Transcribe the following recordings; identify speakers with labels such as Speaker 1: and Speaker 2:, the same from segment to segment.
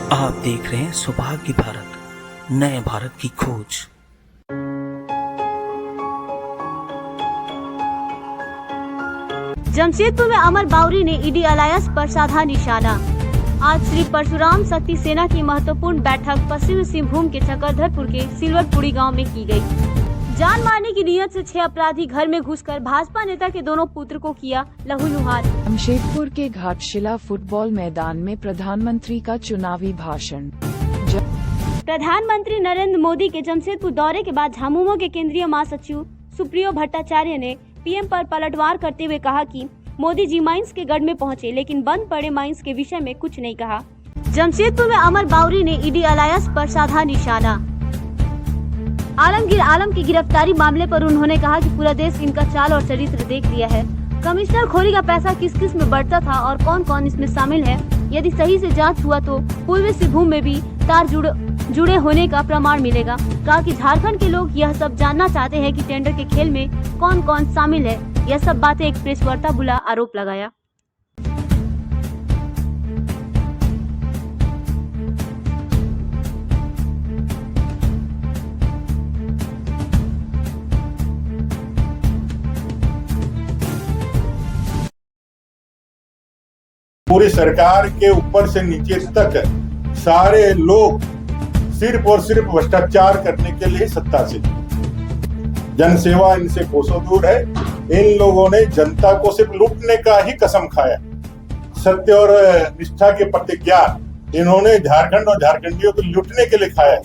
Speaker 1: आप देख रहे हैं सौभाग्य भारत, नए भारत की खोज।
Speaker 2: जमशेदपुर में अमर बावरी ने ईडी अलायंस पर साधा निशाना। आज श्री परशुराम शक्ति सेना की महत्वपूर्ण बैठक पश्चिमी सिंहभूम के चक्रधरपुर के सिलवटपुरी गांव में की गई। जान मारने की नीयत से 6 अपराधी घर में घुसकर भाजपा नेता के दोनों पुत्र को किया लहूलुहान।
Speaker 3: जमशेदपुर के घाटशिला फुटबॉल मैदान में प्रधानमंत्री का चुनावी भाषण।
Speaker 2: प्रधानमंत्री नरेंद्र मोदी के जमशेदपुर दौरे के बाद झामुमो के केंद्रीय महासचिव सुप्रियो भट्टाचार्य ने पीएम पर पलटवार करते हुए कहा कि मोदी जी माइंस के गढ़ में पहुंचे, लेकिन बंद पड़े माइंस के विषय में कुछ नहीं कहा। जमशेदपुर में अमर बावरी ने ईडी अलायंस पर साधा निशाना। आलमगीर आलम की गिरफ्तारी मामले पर उन्होंने कहा कि पूरा देश इनका चाल और चरित्र देख लिया है। कमिश्नर खोरी का पैसा किस किस में बढ़ता था और कौन कौन इसमें शामिल है, यदि सही से जांच हुआ तो पूर्वी सिंहभूम में भी तार जुड़े होने का प्रमाण मिलेगा। कहा कि झारखंड के लोग यह सब जानना चाहते हैं कि टेंडर के खेल में कौन कौन शामिल है। यह सब बातें एक प्रेस वार्ता बुला आरोप लगाया।
Speaker 4: पूरी सरकार के ऊपर से नीचे तक सारे लोग सिर्फ और सिर्फ भ्रष्टाचार करने के लिए सत्ता से, जनसेवा इनसे कोसों दूर है। इन लोगों ने जनता को सिर्फ लूटने का ही कसम खाया। सत्य और निष्ठा की प्रतिज्ञा इन्होंने झारखंड और झारखंडियों को लूटने के लिए खाया है।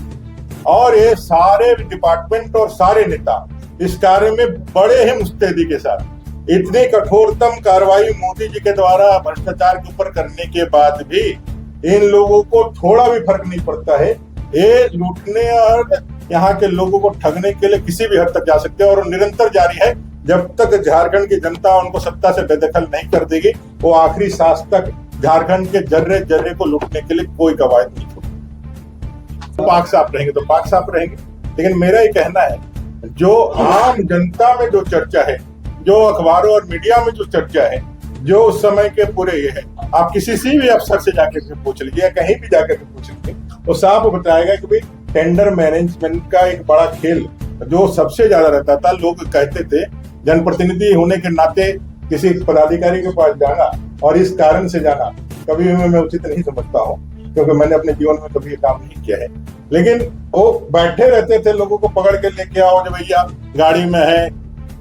Speaker 4: और ये सारे डिपार्टमेंट और सारे नेता इस कार्य में बड़े ही मुस्तैदी के साथ, इतनी कठोरतम कार्रवाई मोदी जी के द्वारा भ्रष्टाचार के ऊपर करने के बाद भी इन लोगों को थोड़ा भी फर्क नहीं पड़ता है। ये लूटने और यहाँ के लोगों को ठगने के लिए किसी भी हद तक जा सकते हैं और निरंतर जारी है। जब तक झारखंड की जनता उनको सत्ता से बेदखल नहीं कर देगी, वो आखिरी सांस तक झारखंड के जर्रे जर्रे को लूटने के लिए कोई कवायद नहीं छोड़ेगी। पाक साफ रहेंगे तो पाक साफ रहेंगे, लेकिन मेरा ये कहना है, जो आम जनता में जो चर्चा है, जो अखबारों और मीडिया में जो चर्चा है, जो उस समय के पूरे ये है, आप किसी से भी अफसर से जाकर के पूछ लीजिए, कहीं भी जाकर के पूछ लीजिए, वो साफ बताएगा कि भाई टेंडर मैनेजमेंट का एक बड़ा खेल जो सबसे ज्यादा रहता था। लोग कहते थे जनप्रतिनिधि होने के नाते किसी पदाधिकारी के पास जाना और इस कारण से जाना कभी भी मैं उचित नहीं समझता हूँ, क्योंकि मैंने अपने जीवन में कभी ये काम नहीं किया है। लेकिन वो बैठे रहते थे, लोगों को पकड़ के लेके आओ, जो भैया गाड़ी में है,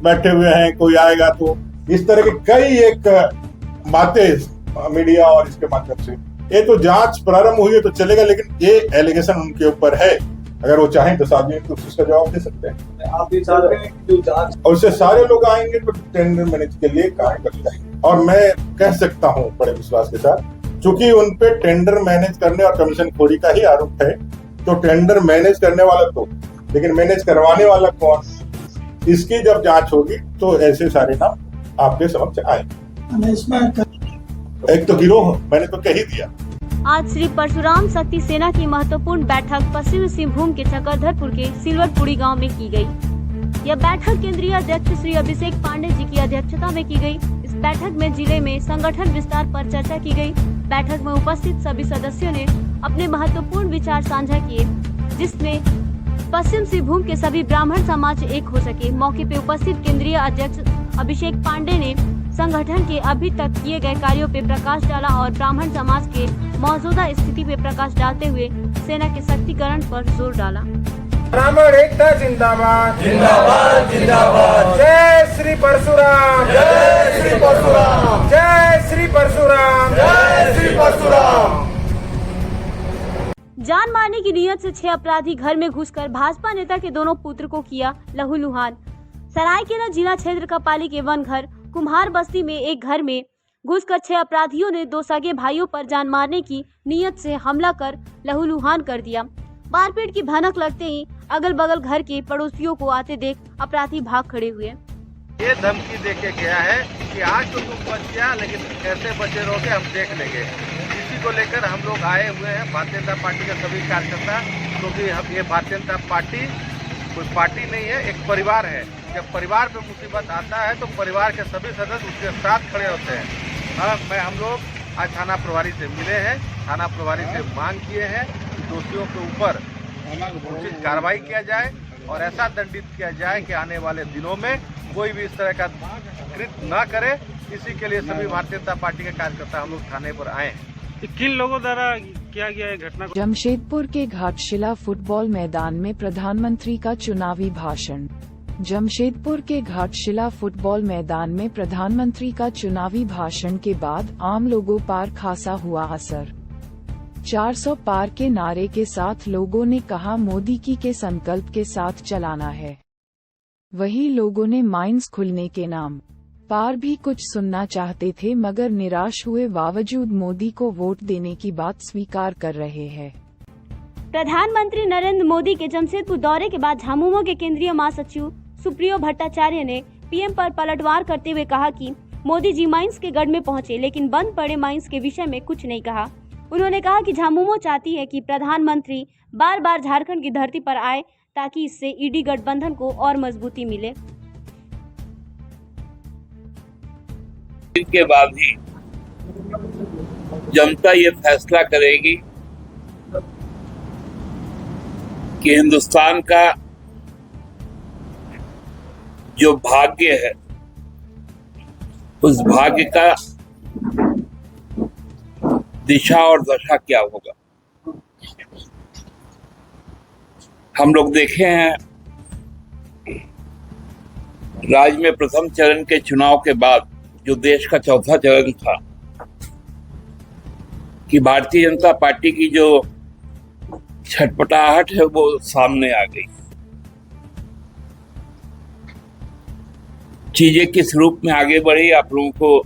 Speaker 4: बैठे हुए हैं, कोई आएगा तो, इस तरह की कई एक बातें मीडिया और इसके माध्यम से। ये तो जांच प्रारंभ हुई है तो चलेगा, लेकिन ये एलिगेशन उनके ऊपर है। अगर वो चाहें तो साथ में तो उसका जवाब दे सकते हैं।
Speaker 5: आप ये चाहते हैं कि जो जांच
Speaker 4: और उससे सारे लोग आएंगे तो टेंडर मैनेज के लिए काम करता है। और मैं कह सकता हूँ बड़े विश्वास के साथ, चूंकि उन पे टेंडर मैनेज करने और कमीशन खोरी का ही आरोप है, तो टेंडर मैनेज करने वाला तो, लेकिन मैनेज करवाने वाला कौन, इसकी जब जांच होगी तो ऐसे सारे नाम आपके समक्ष आएंगे। एक तो गिरोह मैंने तो कह ही दिया।
Speaker 2: आज श्री परशुराम शक्ति सेना की महत्वपूर्ण बैठक पश्चिमी सिंहभूम के चक्रधरपुर के सिलवटपुरी गांव में की गई। यह बैठक केंद्रीय अध्यक्ष श्री अभिषेक पांडे जी की अध्यक्षता में की गई। इस बैठक में जिले में संगठन विस्तार पर चर्चा की गई। बैठक में उपस्थित सभी सदस्यों ने अपने महत्वपूर्ण विचार साझा किए, जिसमें पश्चिम सिंहभूम के सभी ब्राह्मण समाज एक हो सके। मौके पे उपस्थित केंद्रीय अध्यक्ष अभिषेक पांडे ने संगठन के अभी तक किए गए कार्यों पे प्रकाश डाला और ब्राह्मण समाज के मौजूदा स्थिति पे प्रकाश डालते हुए सेना के शक्तिकरण पर जोर डाला।
Speaker 6: ब्राह्मण एकता जिंदाबाद,
Speaker 5: जिंदाबाद जिंदाबाद।
Speaker 6: जय श्री परशुराम,
Speaker 5: जय श्री परशुराम,
Speaker 6: जय श्री परशुराम,
Speaker 5: जय श्री परशुराम।
Speaker 2: जान मारने की नीयत से 6 अपराधी घर में घुसकर भाजपा नेता के दोनों पुत्र को किया लहूलुहान। सरायकेला जिला क्षेत्र का पाली के वन घर कुम्हार बस्ती में एक घर में घुसकर 6 अपराधियों ने 2 सगे भाइयों पर जान मारने की नीयत से हमला कर लहूलुहान कर दिया। मारपीट की भनक लगते ही अगल बगल घर के पड़ोसियों को आते देख अपराधी भाग खड़े हुए।
Speaker 7: ये धमकी देके गया है कि आज तो तुम बच गया, लेकिन कैसे बचे रहोगे हम देख लेंगे। इसी को लेकर हम लोग आए हुए हैं, भारतीय जनता पार्टी के सभी कार्यकर्ता, क्योंकि हम ये भारतीय जनता पार्टी कोई पार्टी नहीं है, एक परिवार है। जब परिवार पे मुसीबत आता है तो परिवार के सभी सदस्य उसके साथ खड़े होते हैं। हम लोग आज थाना प्रभारी से मिले हैं, थाना प्रभारी से मांग किए हैं कि दोषियों के ऊपर उचित कार्रवाई किया जाए और ऐसा दंडित किया जाए कि आने वाले दिनों में कोई भी इस तरह का कृत्य न करे। इसी के लिए सभी भारतीय जनता पार्टी के कार्यकर्ता हम लोग थाने पर आए हैं।
Speaker 6: किन लोगों द्वारा किया गया है घटना को?
Speaker 3: जमशेदपुर के घाटशिला फुटबॉल मैदान में प्रधानमंत्री का चुनावी भाषण। जमशेदपुर के घाटशिला फुटबॉल मैदान में प्रधानमंत्री का चुनावी भाषण के बाद आम लोगों पर खासा हुआ असर। 400 पार के नारे के साथ लोगों ने कहा मोदी की के संकल्प के साथ चलाना है। वही लोगों ने माइंस खुलने के नाम पार भी कुछ सुनना चाहते थे, मगर निराश हुए बावजूद मोदी को वोट देने की बात स्वीकार कर रहे हैं।
Speaker 2: प्रधानमंत्री नरेंद्र मोदी के जमशेदपुर दौरे के बाद झामुमो के केंद्रीय महासचिव सुप्रियो भट्टाचार्य ने पीएम पर पलटवार करते हुए कहा कि मोदी जी माइंस के गढ़ में पहुंचे लेकिन बंद पड़े माइंस के विषय में कुछ नहीं कहा। उन्होंने कहा कि झामुमो चाहती है कि प्रधानमंत्री बार बार झारखंड की धरती पर आए ताकि इससे ईडी गठबंधन को और मजबूती मिले।
Speaker 8: के बाद ही जनता ये फैसला करेगी कि हिंदुस्तान का जो भाग्य है उस भाग्य का दिशा और दशा क्या होगा। हम लोग देखे हैं राज्य में प्रथम चरण के चुनाव के बाद जो देश का चौथा चरण था कि भारतीय जनता पार्टी की जो छटपटाहट है वो सामने आ गई। चीजें किस रूप में आगे बढ़ी आप लोगों को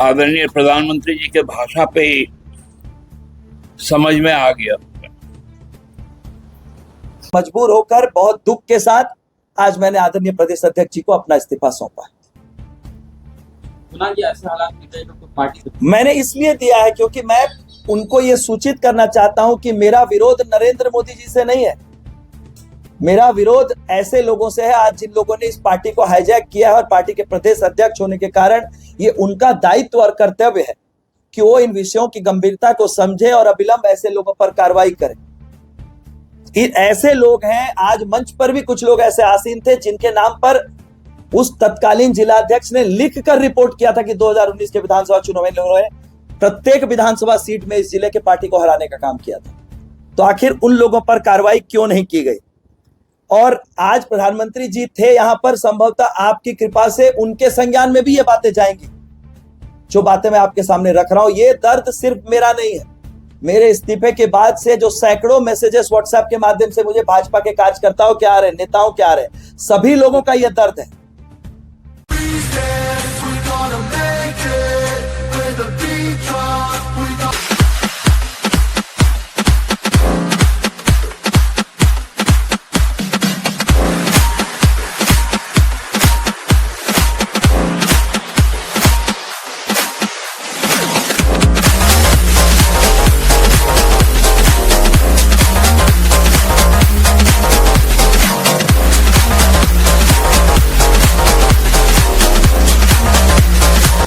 Speaker 8: आदरणीय प्रधानमंत्री जी के भाषा पे ही समझ में आ गया।
Speaker 5: मजबूर होकर बहुत दुख के साथ आज मैंने आदरणीय प्रदेश अध्यक्ष जी को अपना इस्तीफा सौंपा। मैंने इसलिए दिया है क्योंकि मैं उनको ये सूचित करना चाहता हूं कि मेरा विरोध नरेंद्र मोदी जी से नहीं है, मेरा विरोध ऐसे लोगों से है आज जिन लोगों ने इस पार्टी को हाईजैक किया है और पार्टी के प्रदेश अध्यक्ष होने के कारण ये उनका दायित्व और कर्तव्य है कि वो इन विषयों की गंभीरता को समझे और अविलंब ऐसे लोगों पर कार्रवाई करें। ऐसे लोग हैं, आज मंच पर भी कुछ लोग ऐसे आसीन थे जिनके नाम पर उस तत्कालीन जिलाध्यक्ष ने लिख कर रिपोर्ट किया था कि 2019 के विधानसभा चुनाव में लोगों ने प्रत्येक विधानसभा सीट में इस जिले के पार्टी को हराने का काम किया था। तो आखिर उन लोगों पर कार्रवाई क्यों नहीं की गई? और आज प्रधानमंत्री जी थे यहां पर, संभवतः आपकी कृपा से उनके संज्ञान में भी ये बातें जाएंगी। जो बातें मैं आपके सामने रख रहा हूं, ये दर्द सिर्फ मेरा नहीं है। मेरे इस्तीफे के बाद से जो सैकड़ों मैसेजेस व्हाट्सएप के माध्यम से मुझे भाजपा के कार्यकर्ताओं के आ रहे, नेताओं के आ रहे, सभी लोगों का यह दर्द है।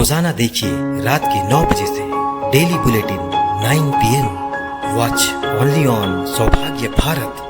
Speaker 9: रोजाना देखिए रात के 9 बजे से daily bulletin 9 PM। Watch only on सौभाग्य भारत।